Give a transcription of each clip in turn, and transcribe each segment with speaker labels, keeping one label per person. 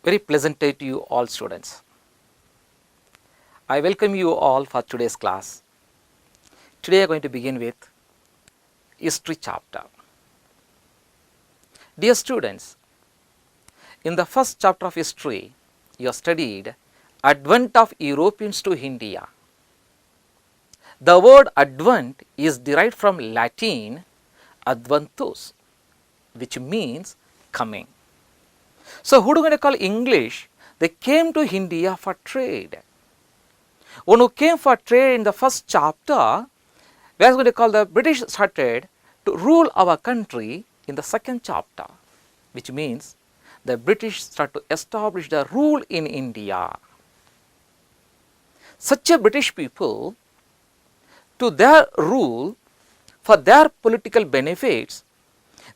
Speaker 1: Very pleasant day to you all students. I welcome you all for today's class. Today I am going to begin with History chapter. Dear students, in the first chapter of history, you have studied Advent of Europeans to India. The word Advent is derived from Latin Adventus, which means coming. So who do we call English? They came to India for trade. One who came for trade in the first chapter, we are going to call the British started to rule our country in the second chapter, which means the British start to establish the rule in India. Such a British people, to their rule, for their political benefits,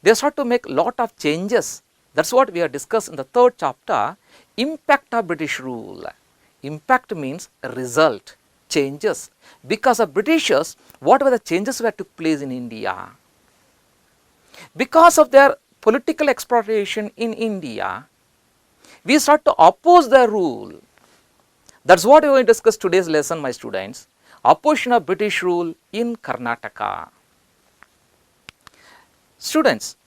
Speaker 1: they start to make lot of changes. That's what we have discussed in the third chapter, impact of British rule. Impact means result, changes. Because of Britishers, what were the changes that took place in India? Because of their political exploitation in India, we start to oppose their rule. That's what we are going to discuss today's lesson, my students. Opposition of British rule in Karnataka. Students,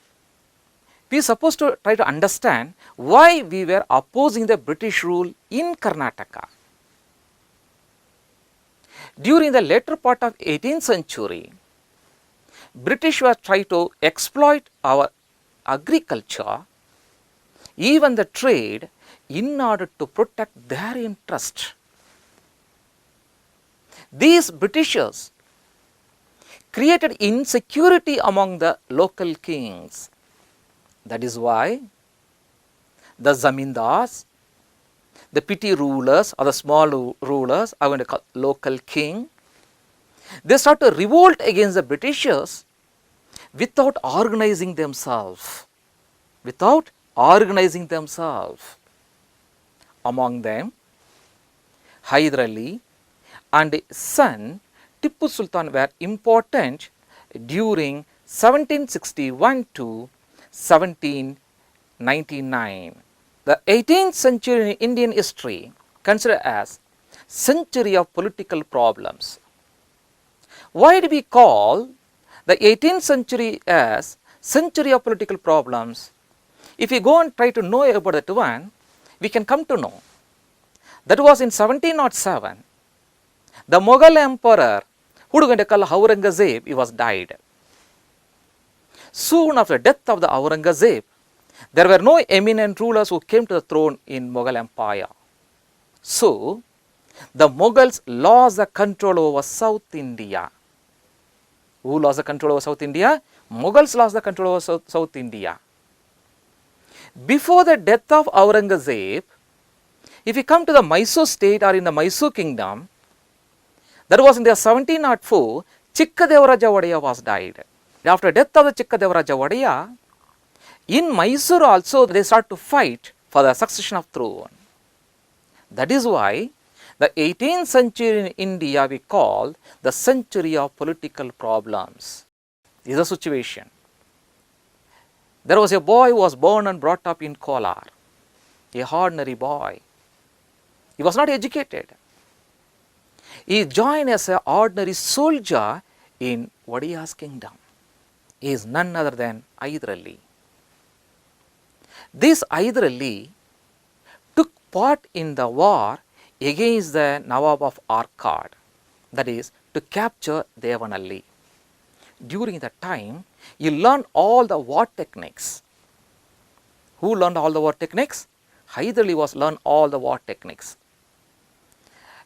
Speaker 1: we are supposed to try to understand why we were opposing the British rule in Karnataka. During the later part of 18th century, British were trying to exploit our agriculture, even the trade, in order to protect their interest. These Britishers created insecurity among the local kings. That is why the zamindars, the petty rulers or the small rulers are going to call local king. They start to revolt against the Britishers without organizing themselves. Without organizing themselves. Among them, Hyder Ali and his son Tippu Sultan were important during 1761 to 1799. The 18th century in Indian history considered as century of political problems. Why do we call the 18th century as century of political problems? If we go and try to know about that one, we can come to know. That was in 1707. The Mughal emperor, who are going to call Aurangzeb, he was died. Soon after the death of the Aurangzeb, there were no eminent rulers who came to the throne in Mughal Empire. So, the Mughals lost the control over South India. Who lost the control over South India? Mughals lost the control over South India. Before the death of Aurangzeb, if you come to the Mysore state or in the Mysore kingdom, that was in the 1704, Chikkadevaraja Odaya was died. After death of the Chikkadevaraja Odaya, in Mysore also they start to fight for the succession of throne. That is why the 18th century in India we call the century of political problems. This is the situation. There was a boy who was born and brought up in Kolar, a ordinary boy. He was not educated. He joined as an ordinary soldier in Odiya's kingdom. He is none other than Hyder Ali. This Hyder Ali took part in the war against the Nawab of Arcot, that is, to capture Devanalli. During that time, he learned all the war techniques. Who learned all the war techniques? Hyder Ali was learned all the war techniques.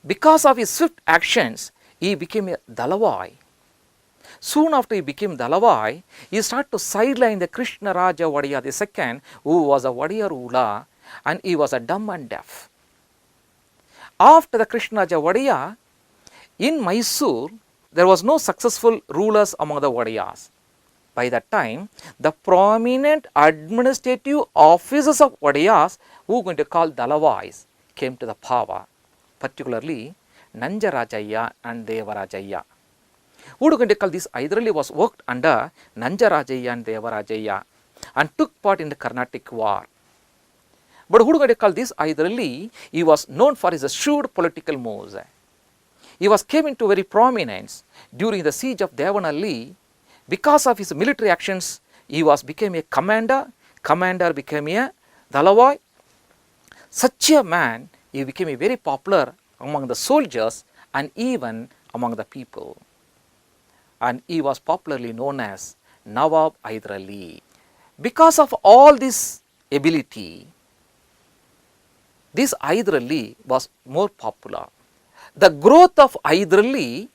Speaker 1: Because of his swift actions, he became a Dalawai. Soon after he became Dalawai, he started to sideline the Krishna Raja Odaya II, who was a Odaya ruler, and he was a dumb and deaf. After the Krishna Raja Odaya, in Mysore, there was no successful rulers among the Odayas. By that time, the prominent administrative officers of Odayas, who are going to call Dalawais, came to the power, particularly Nanjarajaya and Devarajaya. Who are going to call this Hyder Ali was worked under Nanjarajaya and Devarajaya and took part in the Carnatic War. But who do you call this Hyder Ali? He was known for his shrewd political moves. He was came into very prominence during the siege of Devanahalli. Because of his military actions, he became a commander became a Dalawai. Such a man, he became very popular among the soldiers and even among the people. And he was popularly known as Nawab Hyder Ali. Because of all this ability, this Hyder Ali was more popular. The growth of Hyder Ali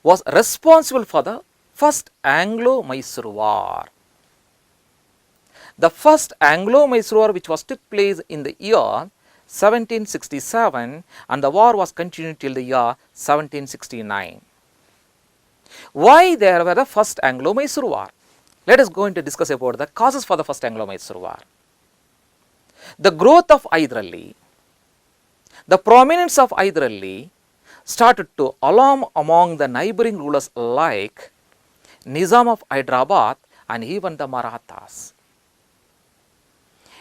Speaker 1: was responsible for the first Anglo-Mysore War. The first Anglo-Mysore War, which took place in the year 1767, and the war was continued till the year 1769. Why there were the first Anglo-Mysore War? Let us go into discuss about the causes for the first Anglo-Mysore War. The growth of Hyder Ali, the prominence of Hyder Ali started to alarm among the neighboring rulers like Nizam of Hyderabad and even the Marathas.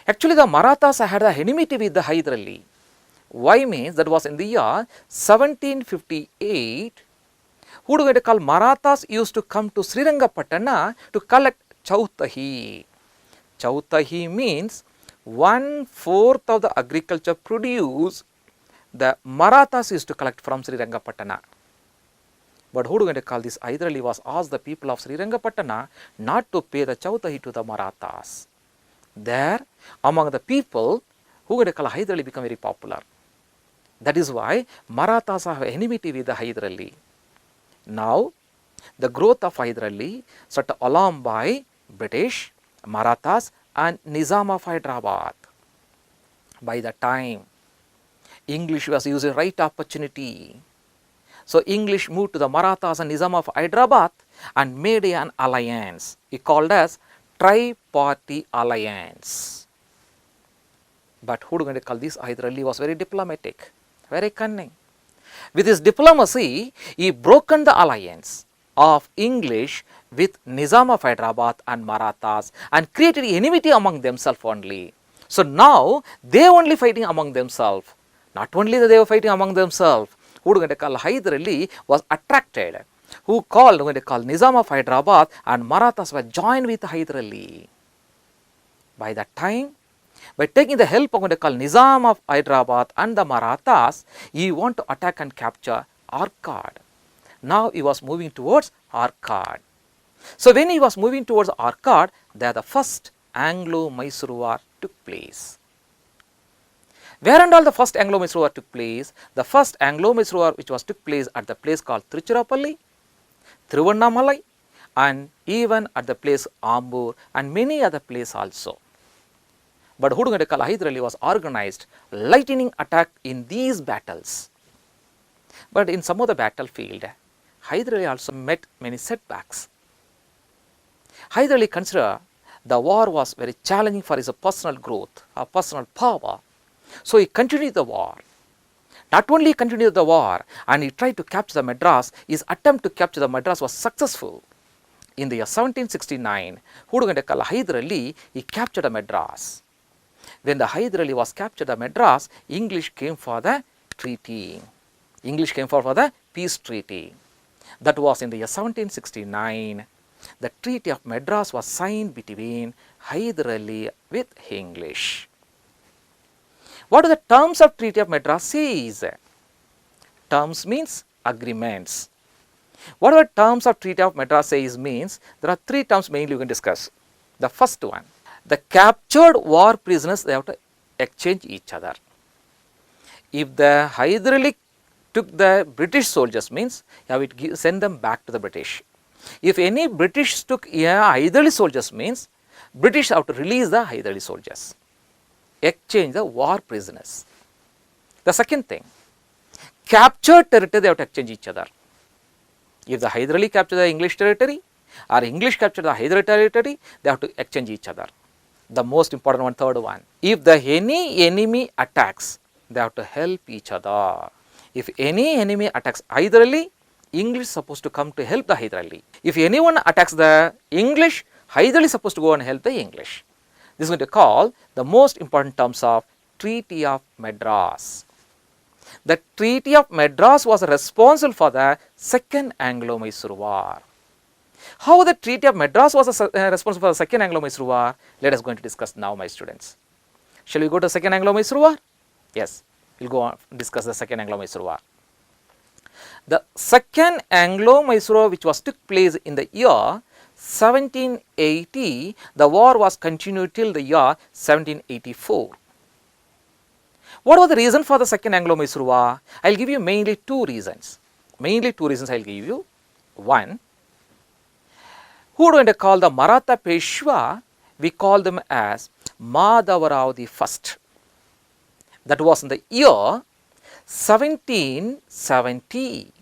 Speaker 1: Actually, the Marathas had the enmity with the Hyder Ali. Why means that was in the year 1758. Who do we call Marathas used to come to Srirangapatana to collect Chautahi. Chautahi means 1/4 of the agriculture produce the Marathas used to collect from Srirangapatana. But who do we call this? Hyder Ali was asked the people of Srirangapatana not to pay the Chautahi to the Marathas. There, among the people, who would call Hyder Ali become very popular. That is why Marathas have enmity with the Hyder Ali. Now, the growth of Hyder Ali started alarmed by British, Marathas and Nizam of Hyderabad. By the time, English was using right opportunity. So, English moved to the Marathas and Nizam of Hyderabad and made an alliance. It called as Triparti Alliance. But who do we call this? Hyder Ali was very diplomatic, very cunning. With his diplomacy, he broken the alliance of English with Nizam of Hyderabad and Marathas and created enmity among themselves only. So now they only fighting among themselves. Not only that they were fighting among themselves, who do we call Hyder Ali was attracted. Who called Nizam of Hyderabad and Marathas were joined with Hyder Ali. By that time, by taking the help of Nizam of Hyderabad and the Marathas, he want to attack and capture Arcot. Now he was moving towards Arcot. So when he was moving towards Arcot, there the first Anglo-Mysore War took place. Where and all the first Anglo-Mysore War took place? The first Anglo-Mysore War which took place at the place called Tiruchirappalli, Thiruvannamalai and even at the place Ambur and many other places also. But who do we call Hyder Ali was organized lightning attack in these battles. But in some of the battlefield, Hyder Ali also met many setbacks. Hyder Ali considered the war was very challenging for his personal growth, personal power. So he continued the war. Not only continued the war and he tried to capture the Madras, his attempt to capture the Madras was successful. In the year 1769, who do we call Hyder Ali, he captured the Madras. When the Hyder Ali was captured the Madras, English came for the treaty. English came for the peace treaty. That was in the year 1769. The Treaty of Madras was signed between Hyder Ali with English. What are the terms of Treaty of Madras says? Terms means agreements. What are the terms of Treaty of Madras says means there are three terms mainly we can discuss. The first one, the captured war prisoners they have to exchange each other. If the Hyder Ali took the British soldiers means you have to send them back to the British. If any British took Hyder Ali soldiers means British have to release the Hyder Ali soldiers. Exchange the war prisoners. The second thing, captured territory they have to exchange each other. If the Hyder Ali captured the English territory or English captured the Hyder Ali territory, they have to exchange each other. The most important one, third one, if the any enemy attacks, they have to help each other. If any enemy attacks Hyder Ali, English is supposed to come to help the Hyder Ali. If anyone attacks the English, Hyder Ali is supposed to go and help the English. This is going to call the most important terms of Treaty of Madras. The Treaty of Madras was responsible for the Second Anglo-Mysore War. How the Treaty of Madras was responsible for the Second Anglo-Mysore War? Let us go to discuss now, my students. Shall we go to Second Anglo-Mysore War? Yes, we'll go on discuss the Second Anglo-Mysore War. The Second Anglo-Mysore War, which was took place in the year 1780, the war was continued till the year 1784. What was the reason for the Second Anglo-Mysore War? I will give you mainly two reasons. Mainly two reasons I will give you. One, who are going to call the Maratha Peshwa? We call them as Madhavarao the First. That was in the year 1770.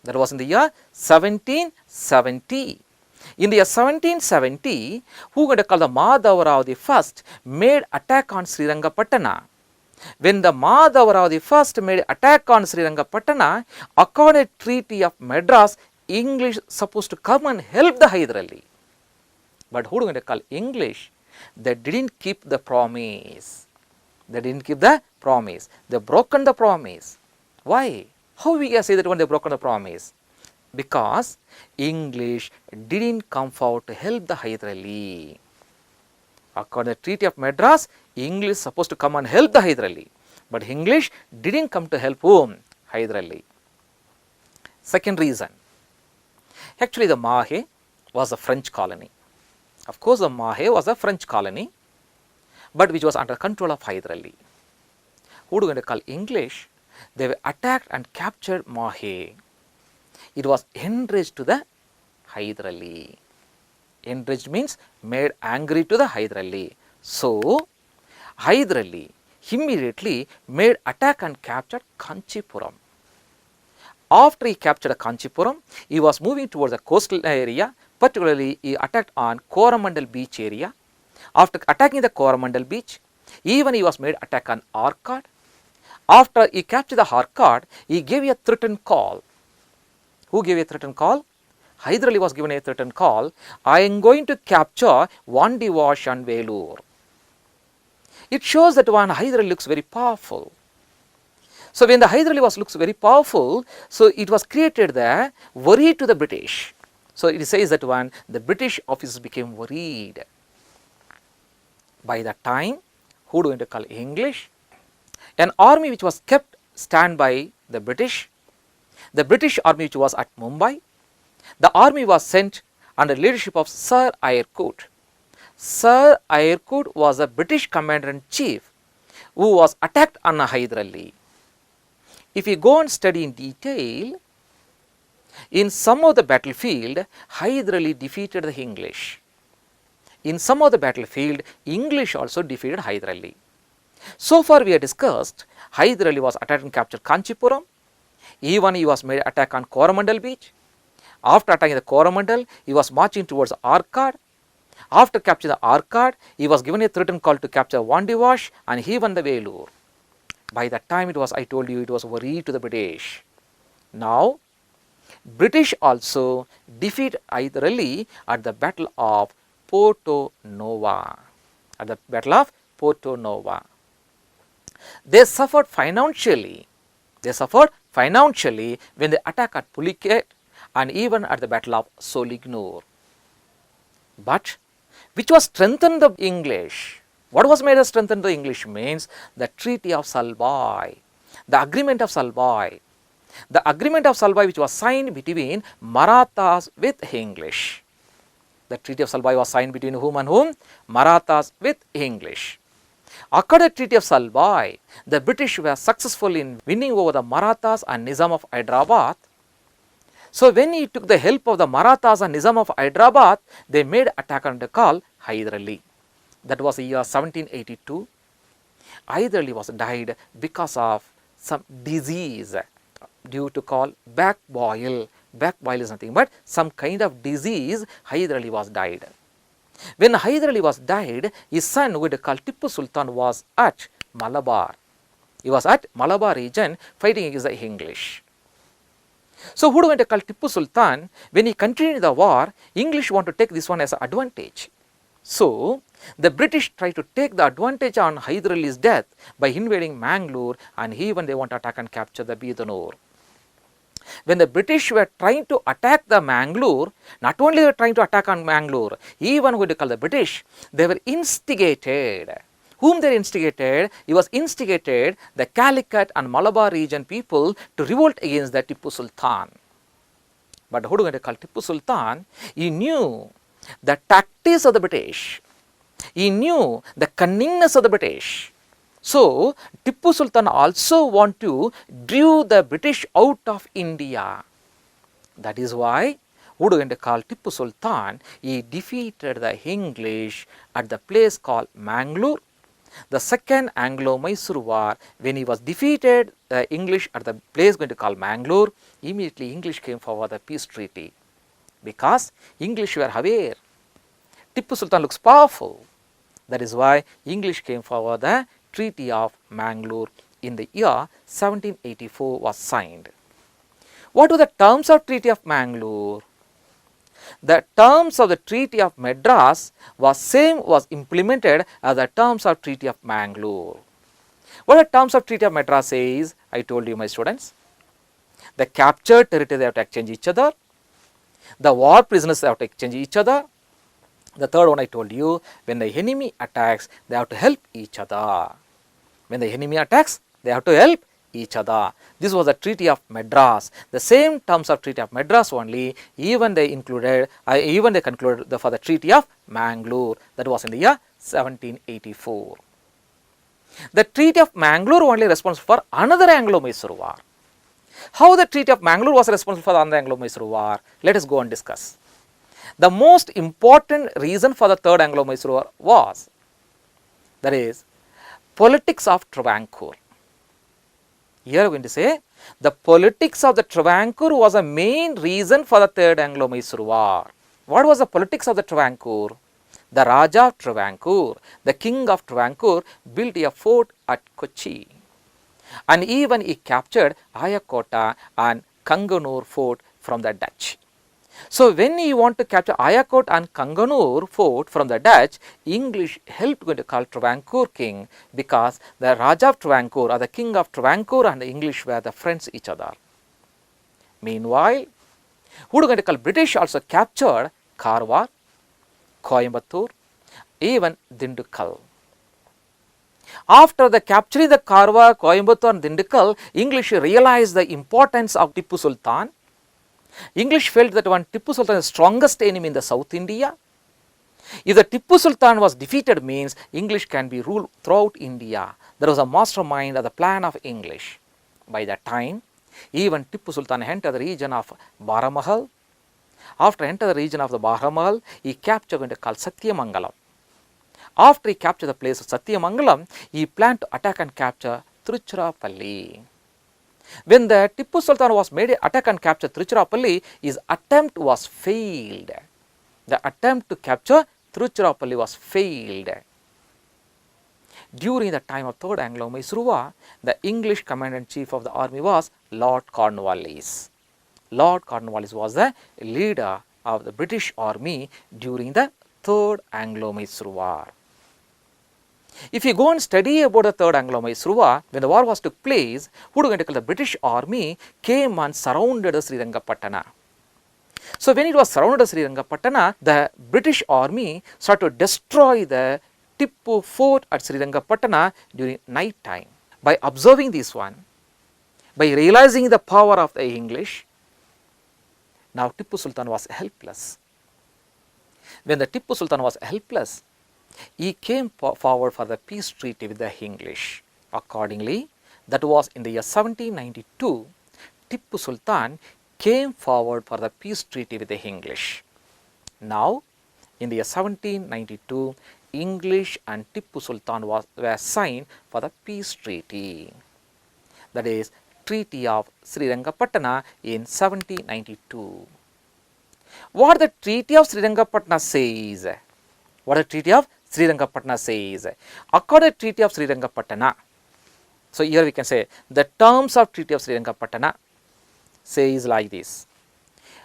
Speaker 1: That was in the year 1770. In the year 1770, who are going to call the Madhavarao the First made attack on Srirangapatana. When the Madhavarao the First made attack on Srirangapatana, according to Treaty of Madras, English supposed to come and help the Hyder Ali. But who are going to call English? They didn't keep the promise. They didn't keep the promise. They broken the promise. Why? How we can say that when they broken the promise? Because English didn't come forward to help the Hyder Ali. According to the Treaty of Madras, English is supposed to come and help the Hyder Ali. But English didn't come to help whom? Hyder Ali. Second reason. Actually, the Mahe was a French colony. Of course, the Mahe was a French colony, but which was under control of Hyder Ali. Who are we going to call English? They were attacked and captured Mahe. It was enraged to the Hyder Ali. Enraged means made angry to the Hyder Ali. So, Hyder Ali immediately made attack and captured Kanchipuram. After he captured Kanchipuram, he was moving towards the coastal area, particularly he attacked on Coromandel beach area. After attacking the Coromandel beach, even he was made attack on Arcot. After he captured the Arcot, he gave a threatened call. Who gave a threatened call? Hyder Ali was given a threatened call. I am going to capture Vandivash and Velur. It shows that one Hyder Ali looks very powerful. So when the Hyder Ali looks very powerful, so it was created the worry to the British. So it says that one the British officers became worried. By that time, who do we call English? An army which was kept stand by the British army which was at Mumbai. The army was sent under leadership of Sir Eyrecourt. Sir Eyrecourt was a British commander-in-chief who was attacked on Hyder Ali. If you go and study in detail, in some of the battlefield, Hyder Ali defeated the English. In some of the battlefield, English also defeated Hyder Ali. So far we have discussed, Hyder Ali was attacked and captured Kanchipuram. Even he was made attack on Coromandel beach. After attacking the Coromandel, he was marching towards Arcot. After capturing the Arcot, he was given a threatened call to capture Vandivash and even the Velur. By that time it was, I told you, it was worry to the British. Now, British also defeat Hyder Ali at the Battle of Porto Nova. At the Battle of Porto Nova. They suffered financially. When they attacked at Pulicat and even at the Battle of Solignor. But which was strengthened the English? What was made us strengthen the English means the Treaty of Salbai, the Agreement of Salbai. The Agreement of Salbai which was signed between Marathas with English. The Treaty of Salbai was signed between whom and whom? Marathas with English. According to the Treaty of Salbai, the British were successful in winning over the Marathas and Nizam of Hyderabad. So when he took the help of the Marathas and Nizam of Hyderabad, they made attack on the call Hyder Ali. That was the year 1782. Hyder Ali was died because of some disease due to call back boil. Back boil is nothing but some kind of disease. Hyder Ali was died. When Hyder Ali was died, his son, who we call Tippu Sultan, was at Malabar. He was at Malabar region fighting against the English. So who do we call Tippu Sultan? When he continued the war, English want to take this one as an advantage. So The British tried to take the advantage on Hyder Ali's death by invading Mangalore, and even they want to attack and capture the Bidanur. When the British were trying to attack the Mangalore, not only were trying to attack on Mangalore, even when they call the British, they were instigated. Whom they instigated? It was instigated the Calicut and Malabar region people to revolt against the Tipu Sultan. But who do we call Tipu Sultan? He knew the tactics of the British. He knew the cunningness of the British. So, Tipu Sultan also want to drive the British out of India. That is why, who do we call Tipu Sultan? He defeated the English at the place called Mangalore. The second Anglo-Mysore War, when he was defeated the English at the place going to call Mangalore, immediately English came forward the peace treaty. Because English were aware, Tipu Sultan looks powerful. That is why English came forward the Treaty of Mangalore in the year 1784 was signed. What were the terms of Treaty of Mangalore? The terms of the Treaty of Madras was implemented as the terms of Treaty of Mangalore. What the terms of Treaty of Madras says? I told you, my students. The captured territory they have to exchange each other. The war prisoners they have to exchange each other. The third one I told you, when the enemy attacks, they have to help each other. When the enemy attacks, they have to help each other. This was the Treaty of Madras. The same terms of Treaty of Madras only, even they concluded for the Treaty of Mangalore. That was in the year 1784. The Treaty of Mangalore only responsible for another Anglo-Mysore War. How the Treaty of Mangalore was responsible for the another Anglo-Mysore War? Let us go and discuss. The most important reason for the third Anglo-Mysore War was, that is, politics of Travancore. Here we are going to say, the politics of the Travancore was a main reason for the third Anglo-Mysore War. What was the politics of the Travancore? The Raja of Travancore, the king of Travancore, built a fort at Kochi. And even he captured Ayakota and Kanganur fort from the Dutch. So, when you want to capture Ayakot and Kanganur fort from the Dutch, English helped going to call Travancore king, because the Raja of Travancore or the king of Travancore and the English were the friends each other. Meanwhile, who are going to call British also captured Karwar, Coimbatore, even Dindigul. After the capturing the Karwar, Coimbatore and Dindigul, English realized the importance of Tipu Sultan. English felt that one Tipu Sultan is the strongest enemy in the South India. If the Tipu Sultan was defeated, means English can be ruled throughout India. There was a mastermind of the plan of English. By that time, even Tipu Sultan entered the region of Baramahal. After entering the region of the Baramahal, he captured what called Satyamangalam. After he captured the place of Satyamangalam, he planned to attack and capture Tiruchirappalli. When the Tipu Sultan was made to attack and capture Tiruchirappalli, his attempt was failed. The attempt to capture Tiruchirappalli was failed. During the time of Third Anglo-Mysore War, the English commander-in-chief of the army was Lord Cornwallis. Lord Cornwallis was the leader of the British army during the Third Anglo-Mysore War. If you go and study about the Third Anglo-Mysore War, when the war was took place, who do you call the British army came and surrounded Srirangapatana. So, when it was surrounded Srirangapatana, the British army started to destroy the Tippu fort at Srirangapatana during night time. By observing this one, by realizing the power of the English, now Tippu Sultan was helpless. When the Tippu Sultan was helpless, he came forward for the peace treaty with the English. Accordingly, that was in the year 1792, Tippu Sultan came forward for the peace treaty with the English. Now, in the year 1792, English and Tippu Sultan were signed for the peace treaty. That is, Treaty of Srirangapatana in 1792. What the Treaty of Srirangapatana says? What the Treaty of Srirangapatana says? According to the Treaty of Srirangapatana, so here we can say the terms of Treaty of Srirangapatana says like this.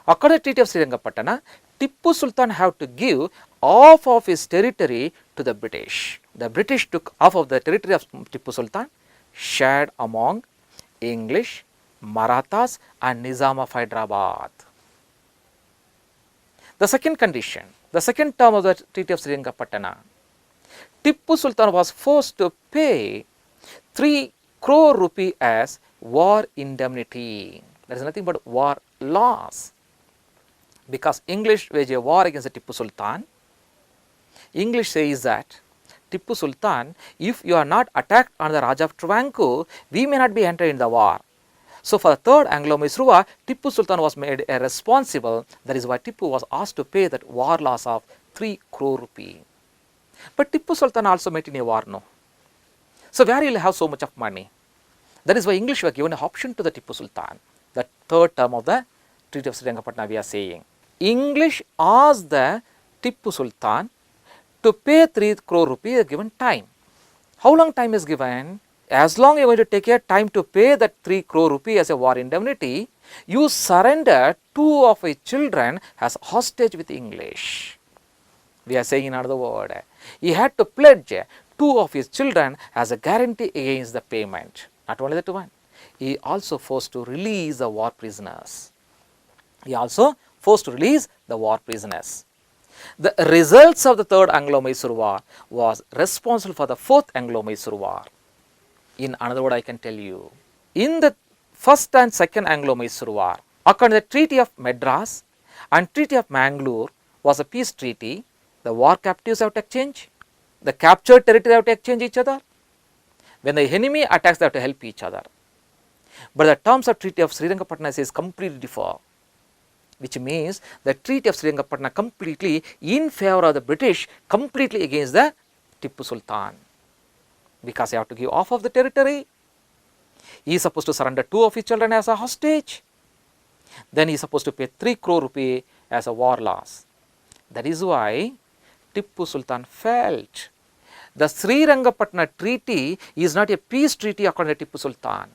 Speaker 1: According to the Treaty of Srirangapatana, Tippu Sultan have to give half of his territory to the British. The British took half of the territory of Tippu Sultan, shared among English, Marathas and Nizam of Hyderabad. The second condition, the second term of the Treaty of Srirangapatna, Tippu Sultan was forced to pay 3 crore rupee as war indemnity. There is nothing but war loss. Because English waged a war against Tippu Sultan, English says that Tippu Sultan, if you are not attacked on the Raja of Travancore, we may not be entered in the war. So for the third Anglo-Mysore War, Tippu Sultan was made responsible. That is why Tippu was asked to pay that war loss of 3 crore rupee. But Tippu Sultan also met in a war, no. So where will have so much of money? That is why English were given an option to the Tippu Sultan. The third term of the Treaty of Srirangapatna we are saying. English asked the Tippu Sultan to pay 3 crore rupees at a given time. How long time is given? As long as you are going to take your time to pay that 3 crore rupees as a war indemnity, you surrender 2 of your children as hostage with English. We are saying in another word, he had to pledge 2 of his children as a guarantee against the payment. Not only that one, he also forced to release the war prisoners. He also forced to release the war prisoners. The results of the third Anglo-Mysore War was responsible for the fourth Anglo-Mysore War. In another word, I can tell you, in the first and second Anglo-Mysore War, according to the Treaty of Madras and Treaty of Mangalore was a peace treaty. The war captives have to exchange, the captured territory have to exchange each other. When the enemy attacks, they have to help each other. But the terms of Treaty of Srirangapatna says completely differ, which means the Treaty of Srirangapatna completely in favor of the British, completely against the Tippu Sultan. Because he have to give half of the territory. He is supposed to surrender 2 of his children as a hostage. Then he is supposed to pay 3 crore rupee as a war loss. That is why Tippu Sultan felt the Srirangapatna treaty is not a peace treaty according to Tippu Sultan.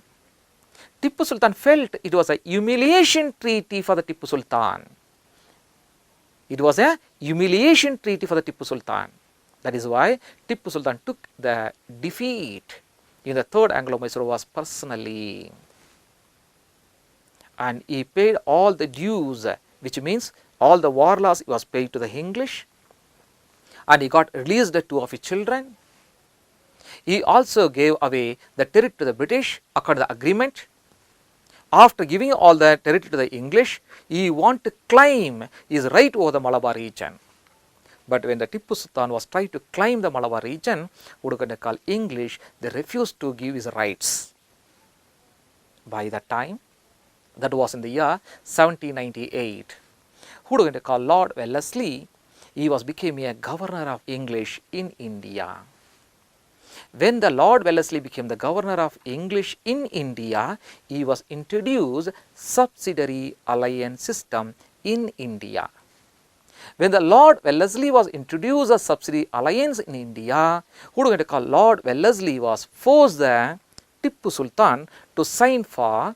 Speaker 1: Tippu Sultan felt it was a humiliation treaty for the Tippu Sultan. It was a humiliation treaty for the Tippu Sultan. That is why Tippu Sultan took the defeat in the third Anglo-Mysore War personally. And he paid all the dues, which means all the war loss was paid to the English. And he got released the 2 of his children. He also gave away the territory to the British according to the agreement. After giving all the territory to the English, he wanted to claim his right over the Malabar region. But when the Tippu Sultan was trying to claim the Malabar region, who are going to call English, they refused to give his rights. By that time, that was in the year 1798, who are going to call Lord Wellesley, he was becoming a governor of English in India. When the Lord Wellesley became the governor of English in India, he was introduced subsidiary alliance system in India. When the Lord Wellesley was introduced a subsidiary alliance in India, who are going to call Lord Wellesley was forced the Tippu Sultan to sign for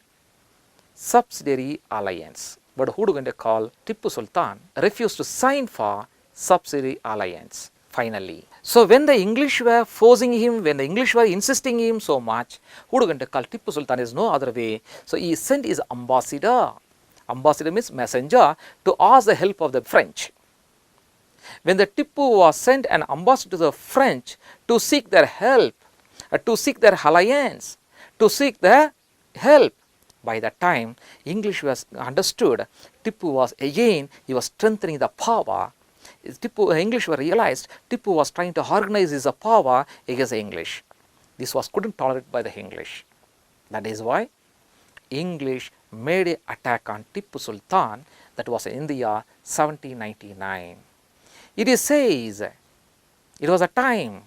Speaker 1: subsidiary alliance. But who are going to call Tippu Sultan refused to sign for subsidiary alliance finally. So when the English were forcing him, when the English were insisting him so much, who are going to call Tippu Sultan is no other way. So he sent his ambassador. Ambassador means messenger, to ask the help of the French. When the Tippu was sent an ambassador to the French to seek their help, to seek their alliance, to seek their help, by that time English was understood. Tippu was again, he was strengthening the power. English were realized Tippu was trying to organize his power against the English. This was couldn't tolerate by the English. That is why English made an attack on Tippu Sultan. That was in the year 1799. It says it was a time.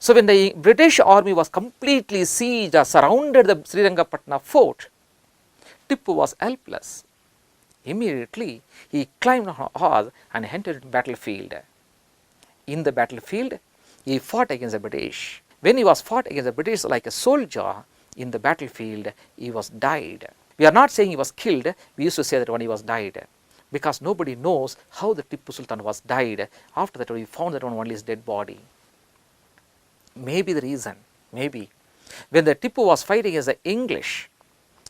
Speaker 1: So when the British army was completely sieged or surrounded the Srirangapatna fort, Tippu was helpless. Immediately he climbed on a horse and entered the battlefield. In the battlefield, he fought against the British. When he was fought against the British like a soldier in the battlefield, he was died. We are not saying he was killed. We used to say that when he was died. because nobody knows how the Tipu Sultan was died. After that we found that only his dead body. Maybe the reason, maybe when the Tipu was fighting as the English,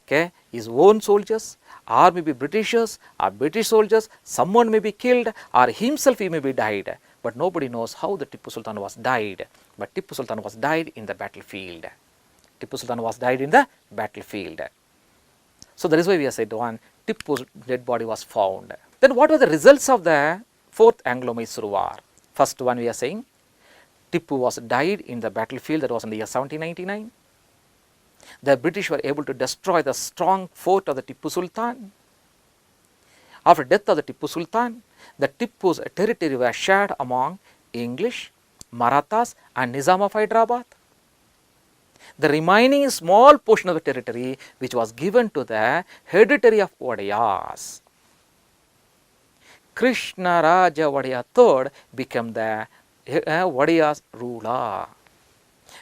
Speaker 1: okay, his own soldiers, or maybe Britishers or British soldiers, someone may be killed or himself he may be died, but nobody knows how the Tipu Sultan was died. But Tipu Sultan was died in the battlefield. Tipu Sultan was died in the battlefield. So that is why we have said one Tipu's dead body was found. Then what were the results of the fourth Anglo-Mysore War? First one we are saying Tipu was died in the battlefield, that was in the year 1799. The British were able to destroy the strong fort of the Tipu Sultan. After death of the Tipu Sultan, the Tipu's territory was shared among English, Marathas and Nizam of Hyderabad. The remaining small portion of the territory which was given to the hereditary of Odayas. Krishna Raja Odaya III became the Odaya's ruler.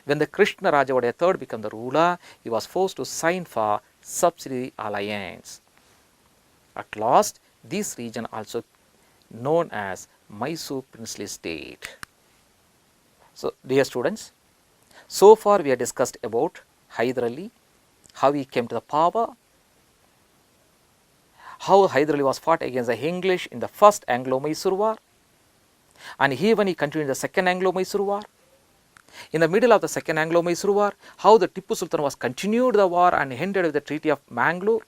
Speaker 1: When the Krishna Raja Odaya III became the ruler, he was forced to sign for subsidiary alliance. At last, this region also known as Mysore Princely State. So, dear students, so far we have discussed about Hyder Ali, how he came to the power, how Hyder Ali was fought against the English in the first Anglo-Mysore War, and even he continued the second Anglo-Mysore War. In the middle of the second Anglo-Mysore War, how the Tipu Sultan was continued the war and ended with the Treaty of Mangalore.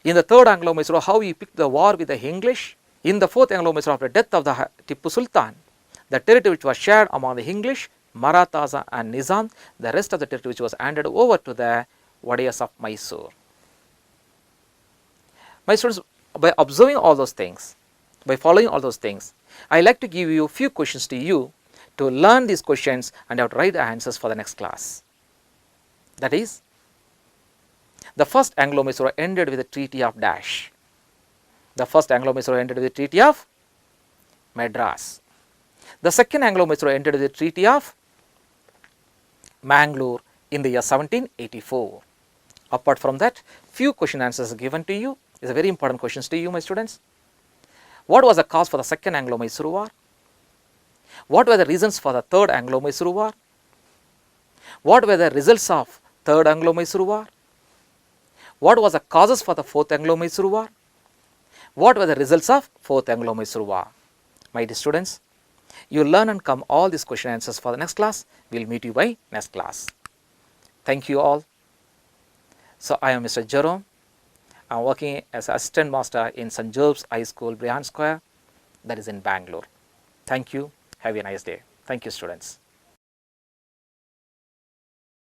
Speaker 1: In the third Anglo-Mysore War, how he picked the war with the English. In the fourth Anglo-Mysore War, after the death of the Tipu Sultan, the territory which was shared among the English, Marathas and Nizam, the rest of the territory which was handed over to the Odayas of Mysore. My students, by observing all those things, by following all those things, I like to give you a few questions to you to learn these questions and have to write the answers for the next class. That is, the first Anglo-Mysore ended with the Treaty of Dash. The first Anglo-Mysore ended with the Treaty of Madras. The second Anglo-Mysore ended with the Treaty of Mangalore in the year 1784. Apart from that, few question answers given to you. These are very important questions to you, my students. What was the cause for the second Anglo-Mysore War? What were the reasons for the third Anglo-Mysore War? What were the results of third Anglo-Mysore War? What was the causes for the fourth Anglo-Mysore War? What were the results of fourth Anglo-Mysore War? My dear students, you learn and come all these question answers for the next class. We will meet you by next class. Thank you all. So I am Mr. Jerome. I am working as assistant master in St. Joseph's High School, Brian Square, that is in Bangalore. Thank you. Have a nice day. Thank you, students.